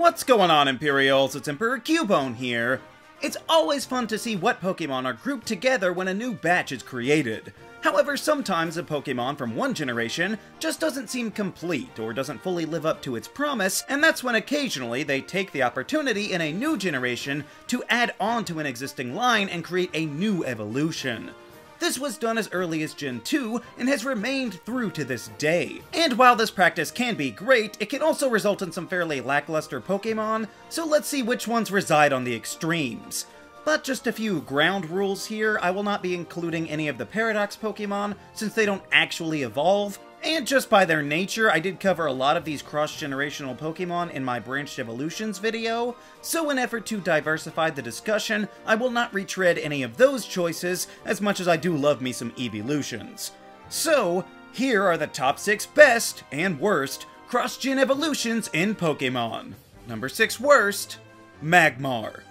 What's going on, Imperials? It's Emperor Cubone here. It's always fun to see what Pokémon are grouped together when a new batch is created. However, sometimes a Pokémon from one generation just doesn't seem complete or doesn't fully live up to its promise, and that's when occasionally they take the opportunity in a new generation to add on to an existing line and create a new evolution. This was done as early as Gen 2 and has remained through to this day. And while this practice can be great, it can also result in some fairly lackluster Pokémon, so let's see which ones reside on the extremes. But just a few ground rules here. I will not be including any of the Paradox Pokémon since they don't actually evolve. And just by their nature, I did cover a lot of these cross-generational Pokémon in my Branched Evolutions video, so in an effort to diversify the discussion, I will not retread any of those choices, as much as I do love me some evolutions. So, here are the top 6 best and worst cross-gen evolutions in Pokémon. Number 6 worst, Magmar.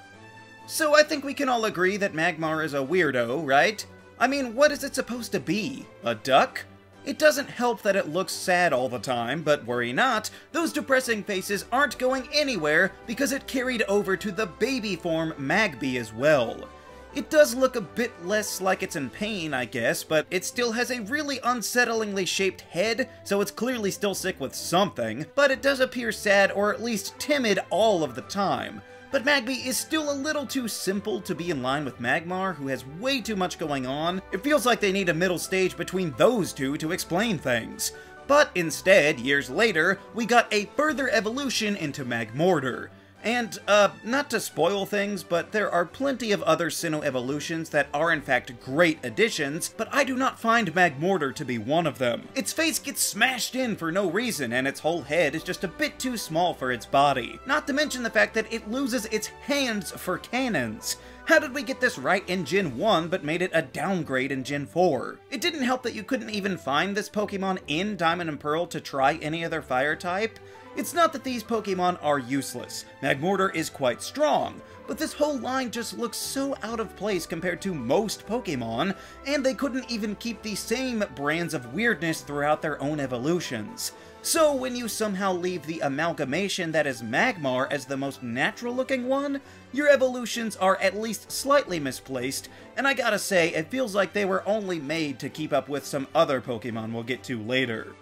So I think we can all agree that Magmar is a weirdo, right? I mean, what is it supposed to be? A duck? It doesn't help that it looks sad all the time, but worry not, those depressing faces aren't going anywhere because it carried over to the baby form Magby as well. It does look a bit less like it's in pain, I guess, but it still has a really unsettlingly shaped head, so it's clearly still sick with something, but it does appear sad or at least timid all of the time. But Magby is still a little too simple to be in line with Magmar, who has way too much going on. It feels like they need a middle stage between those two to explain things. But instead, years later, we got a further evolution into Magmortar. And, not to spoil things, but there are plenty of other Sinnoh evolutions that are in fact great additions, but I do not find Magmortar to be one of them. Its face gets smashed in for no reason, and its whole head is just a bit too small for its body. Not to mention the fact that it loses its hands for cannons. How did we get this right in Gen 1, but made it a downgrade in Gen 4? It didn't help that you couldn't even find this Pokemon in Diamond and Pearl to try any other fire type. It's not that these Pokemon are useless. Magmortar is quite strong, but this whole line just looks so out of place compared to most Pokemon, and they couldn't even keep the same brands of weirdness throughout their own evolutions. So when you somehow leave the amalgamation that is Magmar as the most natural looking one, your evolutions are at least slightly misplaced, and I gotta say, it feels like they were only made to keep up with some other Pokemon we'll get to later.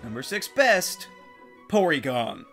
Number 6 best, Porygon.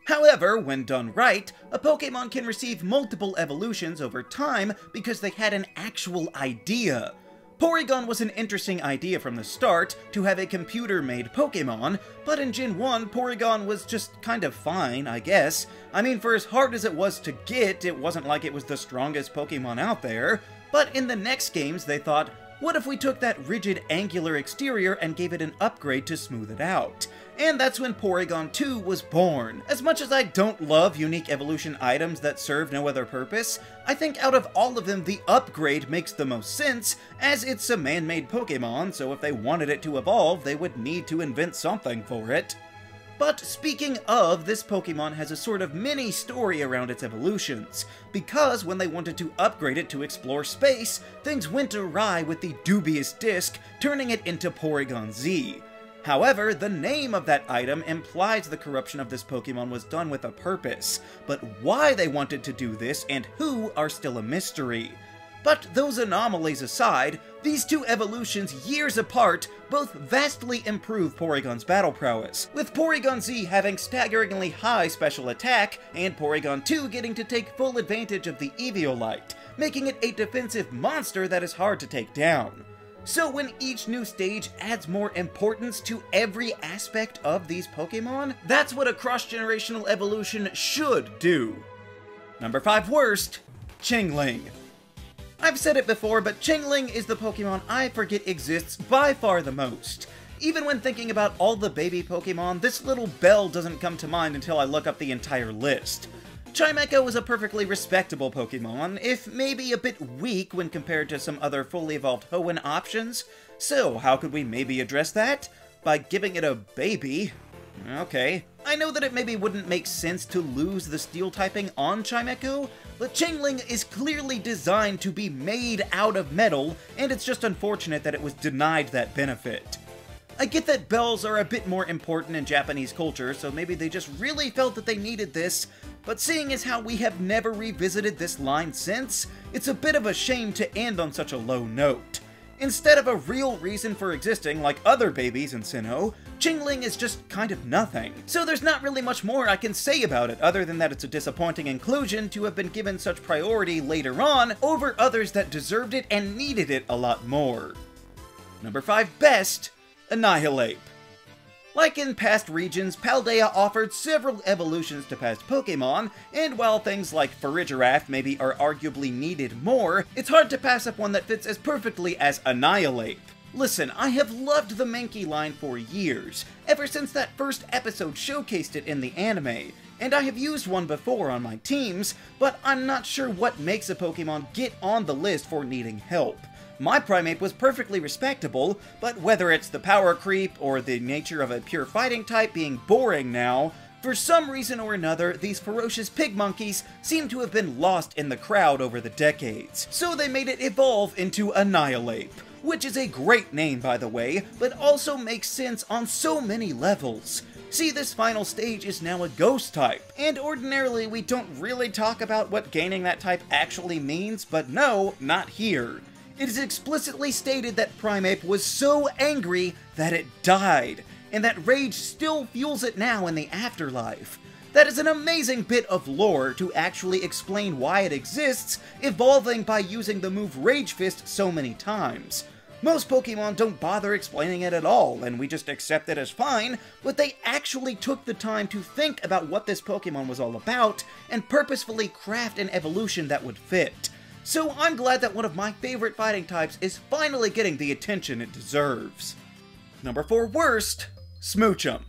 However, when done right, a Pokemon can receive multiple evolutions over time because they had an actual idea. Porygon was an interesting idea from the start, to have a computer-made Pokemon, but in Gen 1, Porygon was just kind of fine, I guess. I mean, for as hard as it was to get, it wasn't like it was the strongest Pokemon out there. But in the next games, they thought, what if we took that rigid angular exterior and gave it an upgrade to smooth it out? And that's when Porygon 2 was born. As much as I don't love unique evolution items that serve no other purpose, I think out of all of them the upgrade makes the most sense, as it's a man-made Pokemon, so if they wanted it to evolve, they would need to invent something for it. But speaking of, this Pokemon has a sort of mini-story around its evolutions, because when they wanted to upgrade it to explore space, things went awry with the dubious disc, turning it into Porygon Z. However, the name of that item implies the corruption of this Pokemon was done with a purpose, but why they wanted to do this and who are still a mystery. But those anomalies aside, these two evolutions years apart both vastly improve Porygon's battle prowess, with Porygon Z having staggeringly high special attack, and Porygon 2 getting to take full advantage of the Eviolite, making it a defensive monster that is hard to take down. So when each new stage adds more importance to every aspect of these Pokemon, that's what a cross-generational evolution should do. Number 5 worst, Chingling. I've said it before, but Chingling is the Pokemon I forget exists by far the most. Even when thinking about all the baby Pokemon, this little bell doesn't come to mind until I look up the entire list. Chimecho is a perfectly respectable Pokemon, if maybe a bit weak when compared to some other fully evolved Hoenn options. So how could we maybe address that? By giving it a baby? Okay. I know that it maybe wouldn't make sense to lose the steel typing on Chimecho, but Chingling is clearly designed to be made out of metal, and it's just unfortunate that it was denied that benefit. I get that bells are a bit more important in Japanese culture, so maybe they just really felt that they needed this, but seeing as how we have never revisited this line since, it's a bit of a shame to end on such a low note. Instead of a real reason for existing like other babies in Sinnoh, Chingling is just kind of nothing. So there's not really much more I can say about it other than that it's a disappointing inclusion to have been given such priority later on over others that deserved it and needed it a lot more. Number 5 best, Annihilate. Like in past regions, Paldea offered several evolutions to past Pokémon, and while things like Farigiraf maybe are arguably needed more, it's hard to pass up one that fits as perfectly as Annihilate. Listen, I have loved the Mankey line for years, ever since that first episode showcased it in the anime, and I have used one before on my teams, but I'm not sure what makes a Pokémon get on the list for needing help. My Primeape was perfectly respectable, but whether it's the power creep or the nature of a pure fighting type being boring now, for some reason or another, these ferocious pig monkeys seem to have been lost in the crowd over the decades. So they made it evolve into Annihilate, which is a great name by the way, but also makes sense on so many levels. See, this final stage is now a ghost type, and ordinarily we don't really talk about what gaining that type actually means, but no, not here. It is explicitly stated that Primeape was so angry that it died, and that rage still fuels it now in the afterlife. That is an amazing bit of lore to actually explain why it exists, evolving by using the move Rage Fist so many times. Most Pokemon don't bother explaining it at all, and we just accept it as fine, but they actually took the time to think about what this Pokemon was all about, and purposefully craft an evolution that would fit. So I'm glad that one of my favorite fighting types is finally getting the attention it deserves. Number 4 worst, Smoochum.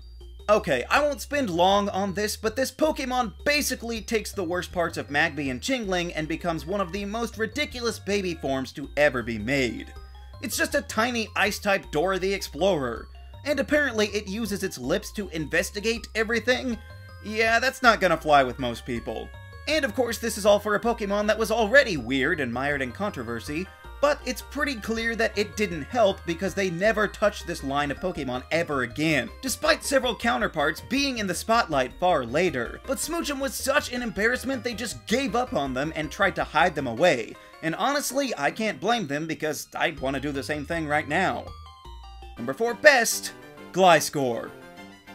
Okay, I won't spend long on this, but this Pokemon basically takes the worst parts of Magby and Chingling and becomes one of the most ridiculous baby forms to ever be made. It's just a tiny Ice-type Dora the Explorer, and apparently it uses its lips to investigate everything? Yeah, that's not gonna fly with most people. And of course, this is all for a Pokemon that was already weird and mired in controversy, but it's pretty clear that it didn't help because they never touched this line of Pokemon ever again, despite several counterparts being in the spotlight far later. But Smoochum was such an embarrassment they just gave up on them and tried to hide them away. And honestly, I can't blame them because I'd want to do the same thing right now. Number 4 best, Gliscor.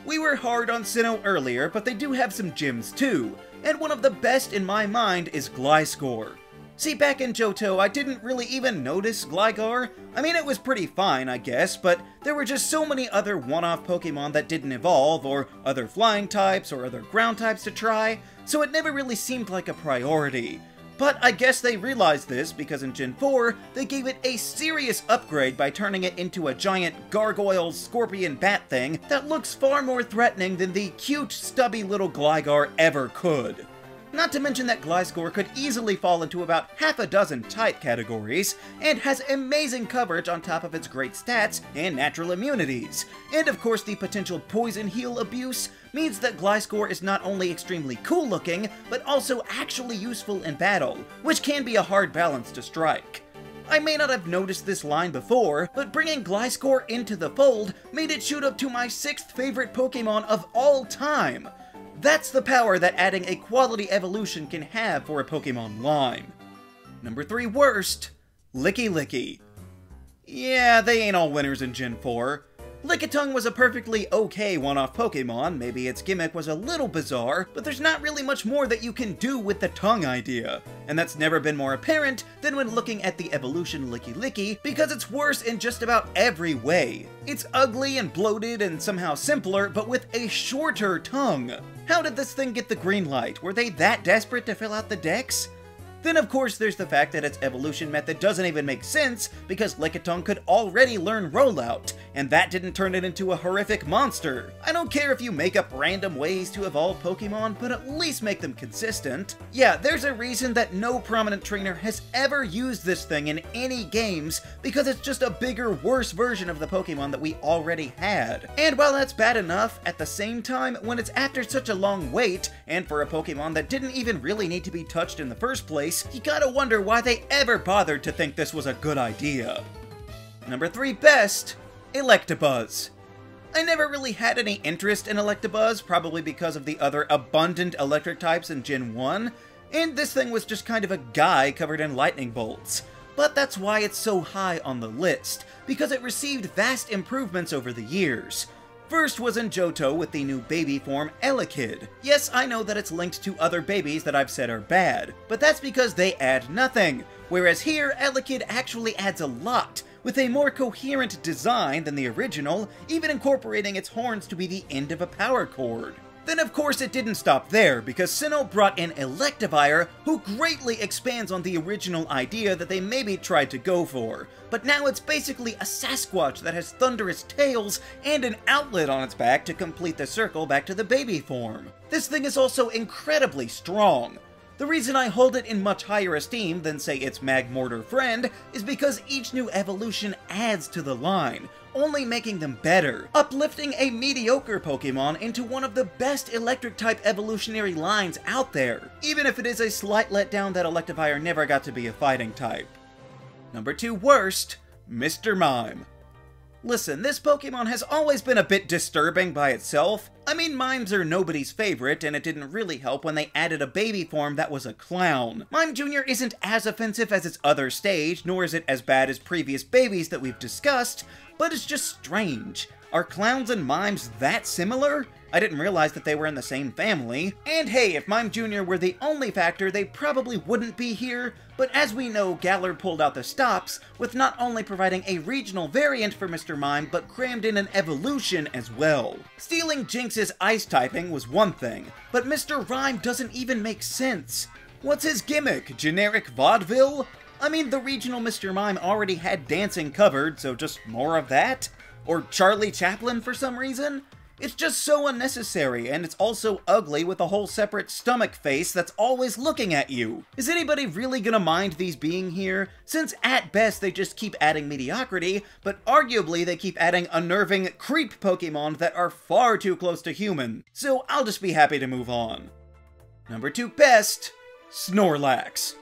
We were hard on Sinnoh earlier, but they do have some gems too, and one of the best in my mind is Gliscor. See, back in Johto, I didn't really even notice Gligar. I mean, it was pretty fine, I guess, but there were just so many other one-off Pokemon that didn't evolve, or other flying types, or other ground types to try, so it never really seemed like a priority. But I guess they realized this because in Gen 4, they gave it a serious upgrade by turning it into a giant gargoyle scorpion bat thing that looks far more threatening than the cute, stubby little Gligar ever could. Not to mention that Gliscor could easily fall into about half a dozen type categories, and has amazing coverage on top of its great stats and natural immunities. And of course the potential poison heal abuse means that Gliscor is not only extremely cool looking, but also actually useful in battle, which can be a hard balance to strike. I may not have noticed this line before, but bringing Gliscor into the fold made it shoot up to my 6th favorite Pokemon of all time. That's the power that adding a quality evolution can have for a Pokemon line. Number 3 worst, Licky. Yeah, they ain't all winners in Gen 4. Lickitung was a perfectly okay one-off Pokemon, maybe its gimmick was a little bizarre, but there's not really much more that you can do with the tongue idea. And that's never been more apparent than when looking at the evolution Licky, because it's worse in just about every way. It's ugly and bloated and somehow simpler, but with a shorter tongue. How did this thing get the green light? Were they that desperate to fill out the dex? Then of course there's the fact that its evolution method doesn't even make sense because Lickitung could already learn Rollout, and that didn't turn it into a horrific monster. I don't care if you make up random ways to evolve Pokemon, but at least make them consistent. Yeah, there's a reason that no prominent trainer has ever used this thing in any games, because it's just a bigger, worse version of the Pokemon that we already had. And while that's bad enough, at the same time, when it's after such a long wait, and for a Pokemon that didn't even really need to be touched in the first place, you gotta wonder why they ever bothered to think this was a good idea. Number 3 best, Electabuzz. I never really had any interest in Electabuzz, probably because of the other abundant electric types in Gen 1, and this thing was just kind of a guy covered in lightning bolts. But that's why it's so high on the list, because it received vast improvements over the years. First was in Johto with the new baby form Elekid. Yes, I know that it's linked to other babies that I've said are bad, but that's because they add nothing, whereas here Elekid actually adds a lot, with a more coherent design than the original, even incorporating its horns to be the end of a power cord. Then of course it didn't stop there, because Sinnoh brought in Electivire, who greatly expands on the original idea that they maybe tried to go for. But now it's basically a Sasquatch that has thunderous tails and an outlet on its back to complete the circle back to the baby form. This thing is also incredibly strong. The reason I hold it in much higher esteem than, say, its Magmortar friend is because each new evolution adds to the line, only making them better, uplifting a mediocre Pokémon into one of the best electric-type evolutionary lines out there, even if it is a slight letdown that Electivire never got to be a fighting type. Number 2 worst, Mr. Mime. Listen, this Pokémon has always been a bit disturbing by itself. I mean, mimes are nobody's favorite, and it didn't really help when they added a baby form that was a clown. Mime Jr. isn't as offensive as its other stage, nor is it as bad as previous babies that we've discussed, but it's just strange. Are clowns and mimes that similar? I didn't realize that they were in the same family. And hey, if Mime Jr. were the only factor, they probably wouldn't be here, but as we know, Galar pulled out the stops, with not only providing a regional variant for Mr. Mime, but crammed in an evolution as well. Stealing Jinx's ice typing was one thing, but Mr. Rhyme doesn't even make sense. What's his gimmick? Generic vaudeville? I mean, the regional Mr. Mime already had dancing covered, so just more of that? Or Charlie Chaplin for some reason? It's just so unnecessary, and it's also ugly with a whole separate stomach face that's always looking at you. Is anybody really gonna mind these being here? Since at best they just keep adding mediocrity, but arguably they keep adding unnerving creep Pokemon that are far too close to human. So I'll just be happy to move on. Number 2 best, Snorlax.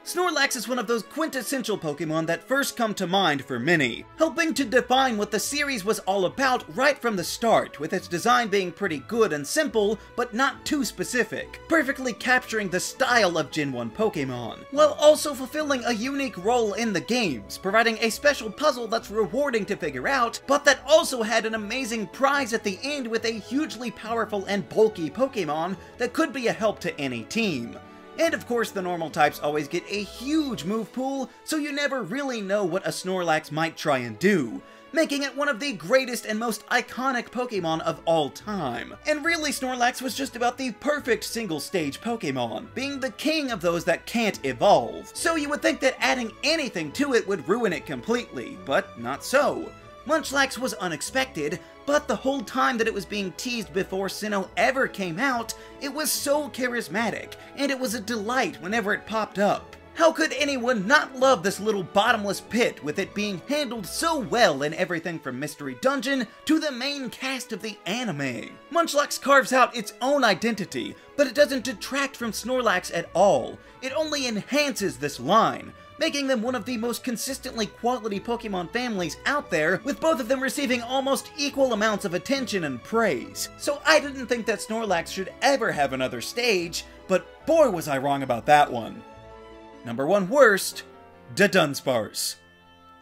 Snorlax is one of those quintessential Pokemon that first come to mind for many, helping to define what the series was all about right from the start, with its design being pretty good and simple, but not too specific, perfectly capturing the style of Gen 1 Pokemon, while also fulfilling a unique role in the games, providing a special puzzle that's rewarding to figure out, but that also had an amazing prize at the end with a hugely powerful and bulky Pokemon that could be a help to any team. And of course the normal types always get a huge move pool, so you never really know what a Snorlax might try and do, making it one of the greatest and most iconic Pokemon of all time. And really, Snorlax was just about the perfect single-stage Pokemon, being the king of those that can't evolve. So you would think that adding anything to it would ruin it completely, but not so. Munchlax was unexpected, but the whole time that it was being teased before Sinnoh ever came out, it was so charismatic, and it was a delight whenever it popped up. How could anyone not love this little bottomless pit, with it being handled so well in everything from Mystery Dungeon to the main cast of the anime? Munchlax carves out its own identity, but it doesn't detract from Snorlax at all. It only enhances this line, making them one of the most consistently quality Pokemon families out there, with both of them receiving almost equal amounts of attention and praise. So I didn't think that Snorlax should ever have another stage, but boy was I wrong about that one. Number 1 worst, Dunsparce.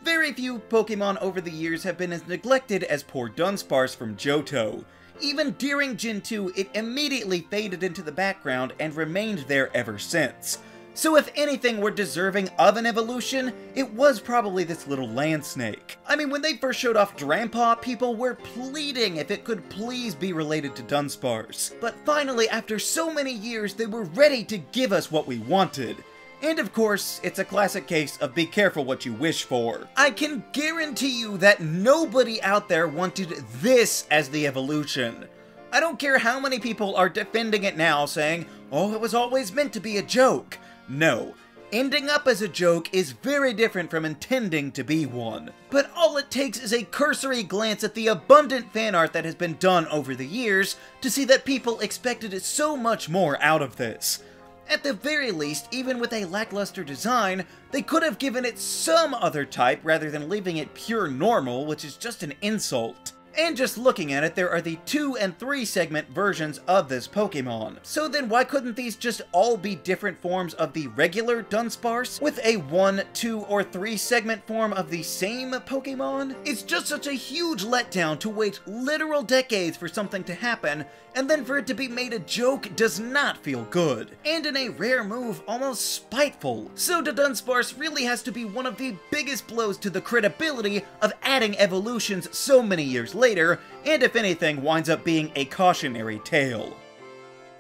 Very few Pokemon over the years have been as neglected as poor Dunsparce from Johto. Even during Gen 2, it immediately faded into the background and remained there ever since. So if anything were deserving of an evolution, it was probably this little land snake. I mean, when they first showed off Drampa, people were pleading if it could please be related to Dunsparce. But finally, after so many years, they were ready to give us what we wanted. And of course, it's a classic case of be careful what you wish for. I can guarantee you that nobody out there wanted this as the evolution. I don't care how many people are defending it now, saying, oh, it was always meant to be a joke. No, ending up as a joke is very different from intending to be one. But all it takes is a cursory glance at the abundant fan art that has been done over the years to see that people expected so much more out of this. At the very least, even with a lackluster design, they could have given it some other type rather than leaving it pure normal, which is just an insult. And just looking at it, there are the 2 and 3 segment versions of this Pokémon. So then why couldn't these just all be different forms of the regular Dunsparce with a 1, 2, or 3 segment form of the same Pokémon? It's just such a huge letdown to wait literal decades for something to happen, and then for it to be made a joke does not feel good. And in a rare move, almost spiteful. So the Dunsparce really has to be one of the biggest blows to the credibility of adding evolutions so many years later, and if anything, winds up being a cautionary tale.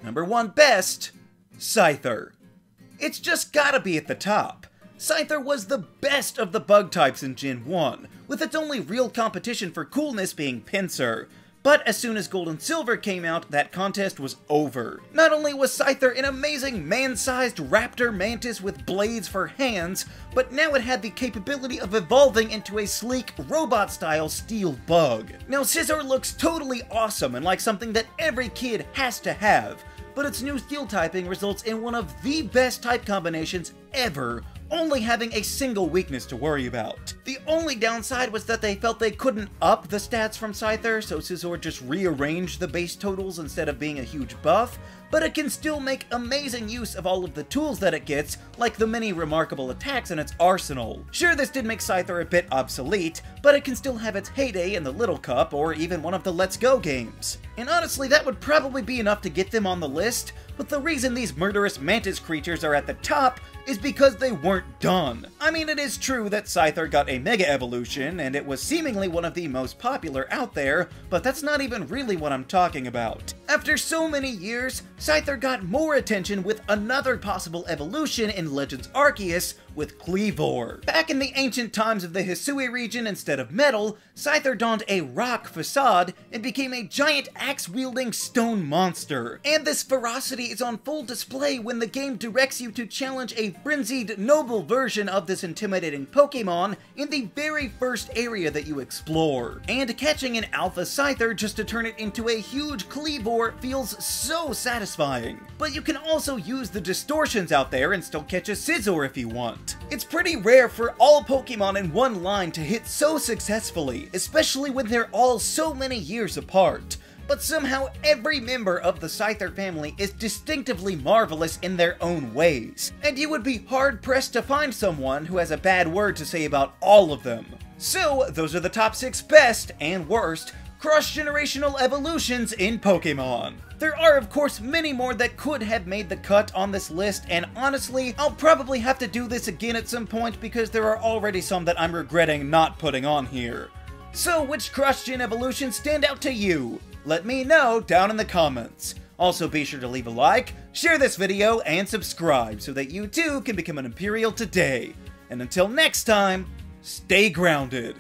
Number 1 best, Scyther. It's just gotta be at the top. Scyther was the best of the bug types in Gen 1, with its only real competition for coolness being Pinsir. But as soon as Gold and Silver came out, that contest was over. Not only was Scyther an amazing man-sized raptor mantis with blades for hands, but now it had the capability of evolving into a sleek, robot-style steel bug. Now Scizor looks totally awesome and like something that every kid has to have, but its new steel typing results in one of the best type combinations ever, only having a single weakness to worry about. The only downside was that they felt they couldn't up the stats from Scyther, so Scizor just rearranged the base totals instead of being a huge buff, but it can still make amazing use of all of the tools that it gets, like the many remarkable attacks in its arsenal. Sure, this did make Scyther a bit obsolete, but it can still have its heyday in the Little Cup or even one of the Let's Go games. And honestly, that would probably be enough to get them on the list, but the reason these murderous mantis creatures are at the top is because they weren't done. I mean, it is true that Scyther got a Mega Evolution, and it was seemingly one of the most popular out there, but that's not even really what I'm talking about. After so many years, Scyther got more attention with another possible evolution in Legends Arceus with Kleavor. Back in the ancient times of the Hisui region, instead of metal, Scyther donned a rock facade and became a giant axe-wielding stone monster. And this ferocity is on full display when the game directs you to challenge a frenzied, noble version of this intimidating Pokémon in the very first area that you explore. And catching an Alpha Scyther just to turn it into a huge Kleavor feels so satisfying. But you can also use the distortions out there and still catch a Scizor if you want. It's pretty rare for all Pokémon in one line to hit so successfully, especially when they're all so many years apart. But somehow every member of the Scyther family is distinctively marvelous in their own ways, and you would be hard-pressed to find someone who has a bad word to say about all of them. So, those are the top 6 best and worst cross-generational evolutions in Pokémon. There are of course many more that could have made the cut on this list, and honestly, I'll probably have to do this again at some point because there are already some that I'm regretting not putting on here. So which cross-gen evolutions stand out to you? Let me know down in the comments. Also be sure to leave a like, share this video, and subscribe so that you too can become an Imperial today. And until next time, stay grounded.